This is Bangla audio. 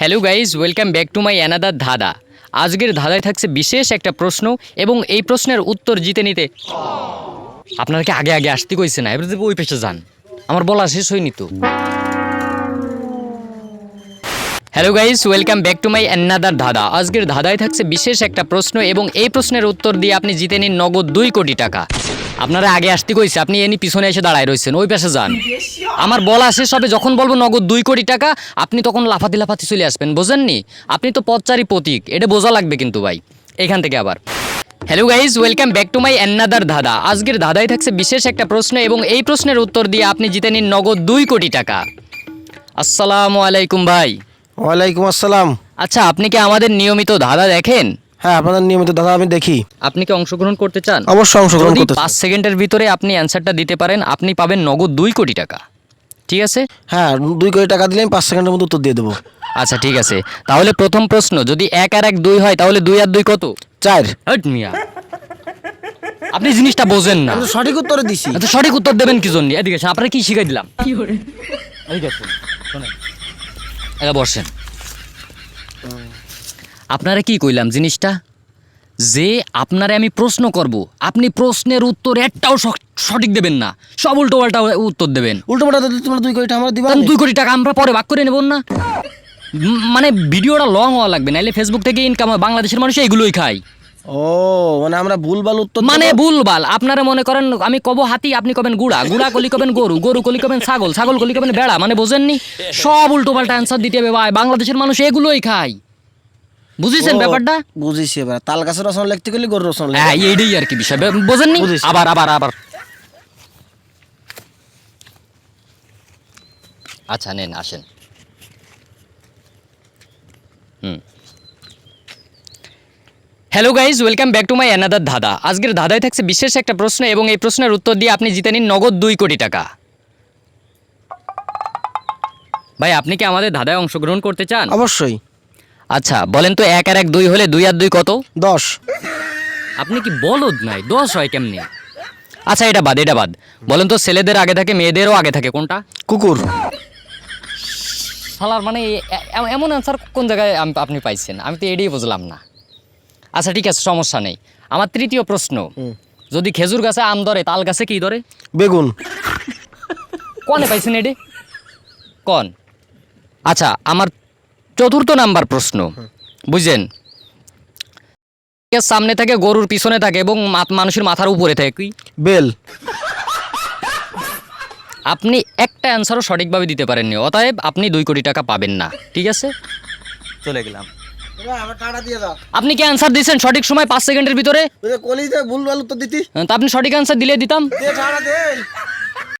Hello guys, welcome back to my another ধাঁধা। আজকের ধাঁধায় থাকছে বিশেষ একটা প্রশ্ন এবং এই প্রশ্নের উত্তর জিতে নিতে আপনারা কি আগে আগে আসতে কইছে না, এবার ওই পেশে যান, আমার বলা শেষ হয়নি তো। Hello guys, welcome back to my another ধাঁধা। আজকের ধাঁধায় থাকছে বিশেষ একটা প্রশ্ন এবং এই প্রশ্নের উত্তর দিয়ে আপনি জিতে নিন নগদ 2 কোটি টাকা। আপনারা আগে আসতে কইছে, আপনি এনি পিছনে এসে দাঁড়ায় রয়েছেন, ওই পাশে যান। আমার বলা শেষ হবে, যখন বলবো নগদ 2 কোটি টাকা আপনি তখন লাফাতি লাফাতি চলে আসবেন, বোঝেননি? আপনি তো পথচারী প্রতীক, এটা বোঝা লাগবে কিন্তু ভাই। এখান থেকে আবার hello guys, welcome back to my another ধাঁধা। আজকের ধাঁধায় থাকছে বিশেষ একটা প্রশ্ন এবং এই প্রশ্নের উত্তর দিয়ে আপনি জিতে নিন নগদ 2 কোটি টাকা। আসসালামু আলাইকুম ভাই। ওয়ালাইকুম আসসালাম। আচ্ছা, আপনি কি আমাদের নিয়মিত ধাঁধা দেখেন? হ্যাঁ, আপনাদের নিয়মিত দাদা আমি দেখি। আপনি কি অংশগ্রহণ করতে চান? অবশ্যই অংশগ্রহণ যদি করতে 5 সেকেন্ডের ভিতরে আপনি অ্যান্সারটা দিতে পারেন, আপনি পাবেন নগদ 2 কোটি টাকা। ঠিক আছে? হ্যাঁ, 2 কোটি টাকা দিলে আমি 5 সেকেন্ডের মধ্যে উত্তর দিয়ে দেবো। আচ্ছা ঠিক আছে, তাহলে প্রথম প্রশ্ন, যদি 1 আর 1 2 হয় তাহলে 2 আর 2 কত? 4। হট মিয়া, আপনি জিনিসটা বোঝেন না। আমি তো সঠিক উত্তর দিছি। আচ্ছা, সঠিক উত্তর দেবেন কি জন্য? এদিকে আসেন, আপনারা কি শিখাই দিলাম? এদিকে আসুন, শোনেন, এবার বসেন। আপনারা কি কইলাম জিনিসটা, যে আপনারে আমি প্রশ্ন করব, আপনি প্রশ্নের উত্তর একটাও সঠিক দেবেন না, সব উল্টো পাল্টা উত্তর দেবেন। উল্টো পাল্টা দিলে তোমরা 2 কোটি টাকা আমরা দিবা। কারণ 2 কোটি টাকা আমরা পরে ভাগ করে নেব না। মানে ভিডিওটা লং হওয়া লাগবে, নাইলে ফেসবুক থেকে ইনকাম হয়। বাংলাদেশের মানুষ এগুলোই খায়। ও মানে আমরা ভুলভাল উত্তর মানে দেব। ভুলভাল। আপনারা মনে করেন আমি কব হাতি, আপনি কবেন গুড়া, গুড়া কলি কবেন গরু, গরু কলি কবেন ছাগল, ছাগল কলি কবেন বেড়া। মানে বোঝেননি? সব উল্টো পাল্টা অ্যান্সার দিতে হবে ভাই, বাংলাদেশের মানুষ এগুলোই খায়। বুঝেছেন ও, ব্যাপারটা? বুঝিছি। এবার তাল গাছের রসন লিখতে গেলে গরুর রসন লিখতে হ্যাঁ, এইটাই আর কি বিষয়, বোঝেননি? বুঝেছি। আবার আবার আবার আচ্ছা নেন, আসেন। Hello guys, welcome back to my another ধাঁধা। আজকের ধাঁধায় থাকছে বিশেষ একটা প্রশ্ন এবং এই প্রশ্নের উত্তর দিয়ে আপনি জিতে নিন নগদ 2 কোটি টাকা। ভাই, আপনি কি আমাদের ধাঁধায় অংশগ্রহণ করতে চান? অবশ্যই। আচ্ছা বলেন তো, 1 আর 1 2 হলে 2 আর 2 কত? 10। আপনি কি বলদ নাই? 10 হয় কেমনে? আচ্ছা এটা বাদ, এটা বাদ। বলেন তো, ছেলেদের আগে থাকে মেয়েদেরও আগে থাকে, কোনটা? কুকুর। শালার মানে এমন অ্যান্সার কোন জায়গায় আপনি পাইছেন? আমি তো এটাই বুঝলাম না। আচ্ছা ঠিক আছে, সমস্যা নেই। আমার তৃতীয় প্রশ্ন, যদি খেজুর গাছে আম ধরে, তাল গাছে কি ধরে? বেগুন। কনে পাইছেন এডে? কন? আচ্ছা, আমার চতুর্থ নাম্বার প্রশ্ন, বুঝছেন, সামনে থাকে, গরুর পিছনে থাকে এবং মানুষের মাথার উপরে থাকে, কি? বেল। আপনি একটা অ্যান্সারও সঠিকভাবে দিতে পারেননি, অতএব আপনি 2 কোটি টাকা পাবেন না। ঠিক আছে, চলে গেলাম। আমার টাকা দিয়ে দাও। আপনি কি অ্যান্সার দিয়েছেন সঠিক সময় 5 সেকেন্ডের ভিতরে? ওই যে কলিতে ভুলভাল উত্তর দিতি। তা আপনি সঠিক অ্যান্সার দিলে দিতাম। দে টাকা দে।